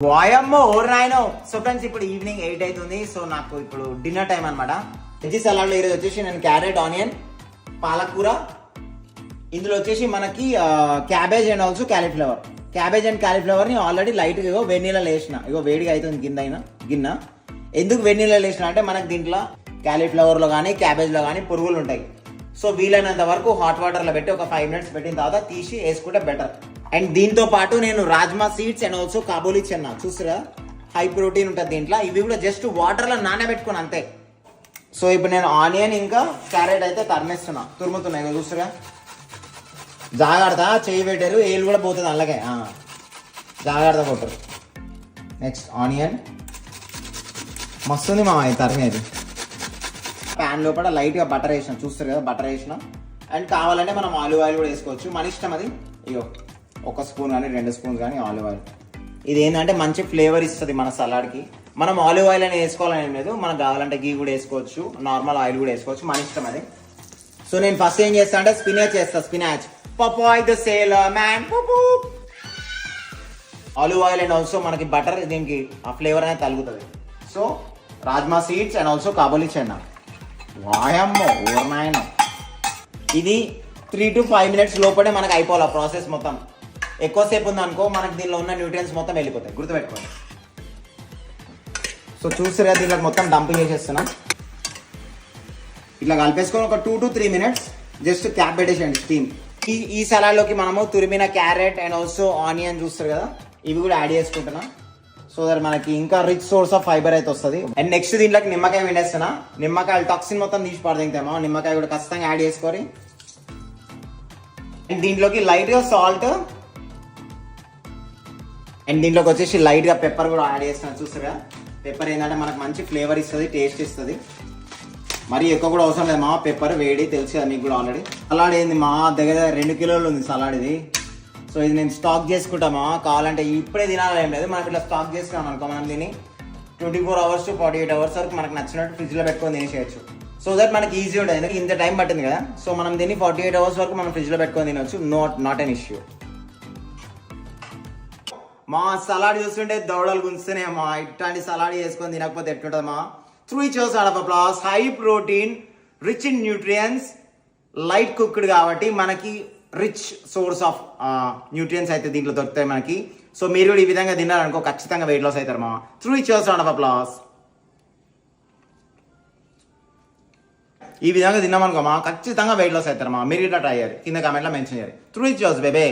వాయమ్మో ఓర్ నాయనో. So friends ఇప్పుడు ఈవినింగ్ 8 అవుతుంది. సో నాకు ఇప్పుడు డిన్నర్ టైం అనమాట. వెజ్ సలాడ్లో ఈరోజు వచ్చేసి నేను క్యారెట్, ఆనియన్, పాలకూర, ఇందులో వచ్చేసి మనకి cabbage and also cauliflower. Cabbage and క్యాలీఫ్లవర్ని ఆల్రెడీ లైట్గా ఇగో వెన్నీళ్ళలో వేసిన, ఇగో వేడిగా అవుతుంది గిన్నె. ఎందుకు వెన్నీళ్ళలో వేసిన అంటే మనకి దీంట్లో క్యాలీఫ్లవర్లో కానీ క్యాబేజ్లో కానీ పురుగులు ఉంటాయి. సో వీలైనంత వరకు హాట్ వాటర్లో పెట్టి ఒక 5 minutes పెట్టిన తర్వాత తీసి వేసుకుంటే బెటర్. అండ్ దీంతో పాటు నేను rajma seeds and also kabuli Chenna చూసారా, హై ప్రోటీన్ ఉంటుంది దీంట్లో. ఇవి కూడా జస్ట్ వాటర్లో నానబెట్టుకుని అంతే. సో ఇప్పుడు నేను ఆనియన్ ఇంకా క్యారెట్ అయితే తురుముతున్నాయి చూసారా. జాగ్రత్త, చేయి పెట్టారు, ఏళ్ళు కూడా పోతుంది అలాగే, జాగ్రత్త కొట్టరు. నెక్స్ట్ ఆనియన్ మస్తుంది మా తరిమేది. ప్యాన్ లోపల లైట్గా బటర్ వేసిన చూస్తారు కదా, బటర్ వేసిన. అండ్ కావాలంటే మనం ఆలివ్ ఆయిల్ కూడా వేసుకోవచ్చు, మన ఇష్టం అది. ఇగో 1 స్పూన్ కానీ 2 స్పూన్స్ కానీ ఆలివ్ ఆయిల్. ఇది ఏంటంటే మంచి ఫ్లేవర్ ఇస్తుంది మన సలాడ్కి. మనం ఆలివ్ ఆయిల్ అనేది వేసుకోవాలని ఏం లేదు, మనకు కావాలంటే గీ కూడా వేసుకోవచ్చు, నార్మల్ ఆయిల్ కూడా వేసుకోవచ్చు, మన ఇష్టం అది. సో నేను ఫస్ట్ ఏం చేస్తా అంటే స్పినాచ్ చేస్తా. Spinach Popeye the sailor man. Olive oil and also మనకి బటర్ దీనికి ఆ ఫ్లేవర్ అనేది తగులుతుంది. So rajma seeds and also kabuli chana. వాయమ్మో ఓర్నాయన. ఇది 3 to 5 minutes లోపలే మనకు అయిపోవాలి ఆ ప్రాసెస్ మొత్తం. ఎక్కువసేపు ఉందనుకో మనకు దీనిలో ఉన్న న్యూట్రియన్స్ మొత్తం వెళ్ళిపోతాయి, గుర్తుపెట్టుకోండి. సో చూసారా, దీనికి మొత్తం డంపింగ్ చేసేస్తున్నా. ఇట్లా కలిపేసుకొని ఒక 2 to 3 minutes జస్ట్ క్యాప్ పెట్టేసేయండి స్టీమ్. ఈ సలాడ్లోకి మనము తురిమిన క్యారెట్ అండ్ ఆల్సో ఆనియన్ చూస్తారు కదా, ఇవి కూడా యాడ్ చేసుకుంటున్నా. సో దట్ మనకి ఇంకా రిచ్ సోర్స్ ఆఫ్ ఫైబర్ అయితే వస్తుంది. అండ్ నెక్స్ట్ దీంట్లోకి నిమ్మకాయ పిండేస్తున్నా. నిమ్మకాయలు టాక్సిన్ మొత్తం తీసి పడదింటామో, నిమ్మకాయ కూడా ఖచ్చితంగా యాడ్ చేసుకొని. అండ్ దీంట్లోకి లైట్గా సాల్ట్ అండ్ దీంట్లోకి వచ్చేసి లైట్గా పెప్పర్ కూడా యాడ్ చేస్తున్నాను. చూస్తారా, పెప్పర్ ఏంటంటే మనకు మంచి ఫ్లేవర్ ఇస్తుంది, టేస్ట్ ఇస్తుంది. మరి ఎక్కువ కూడా అవసరం లేదు మా, పెప్పర్ వేడి తెలుసు కదా మీకు కూడా ఆల్రెడీ. సలాడ్ ఏంది మా దగ్గర 2 కిలోలు ఉంది సలాడ్ ఇది. సో ఇది నేను స్టాక్ చేసుకుంటామా, కావాలంటే ఇప్పుడే తినాలని ఏం లేదు, మనకి ఇట్లా స్టాక్ చేసుకున్నాం అనుకో, మనం దీన్ని 24 hours to 48 hours వరకు మనకు నచ్చినట్టు ఫ్రిడ్జ్లో పెట్టుకొని తినేసేయచ్చు. సో దట్ మనకి ఈజీ ఉంటుంది, ఎందుకంటే ఇంత టైం పట్టింది కదా. సో మనం దీన్ని 48 hours వరకు మనం ఫ్రిడ్జ్లో పెట్టుకొని తినవచ్చు, నాట్ అన్ ఇష్యూ. మా సలాడ్ చూస్తుంటే దౌడలు గుంచుతున్నాయి మా. ఇట్లాంటి సలాడ్ చేసుకొని తినకపోతే ఎట్లుంటుంది మా. 3 cheers out of applause. High protein, rich in nutrients, light cooked కాబట్టి మనకి రిచ్ సోర్స్ ఆఫ్ న్యూట్రియన్స్ అయితే దీంట్లో దొరుకుతాయి మనకి. సో మీరు కూడా ఈ విధంగా తిన్నారనుకో ఖచ్చితంగా వెయిట్ లాస్ అవుతారు మా. 3 cheers out of applause. ఈ విధంగా తిన్నామనుకో మా ఖచ్చితంగా వెయిట్ లాస్ అవుతారు మా. మీరు ఇట్లా ట్రై చేయాలి, కింద కామెంట్లో మెన్షన్ చేయాలి. 3 cheers బేబే.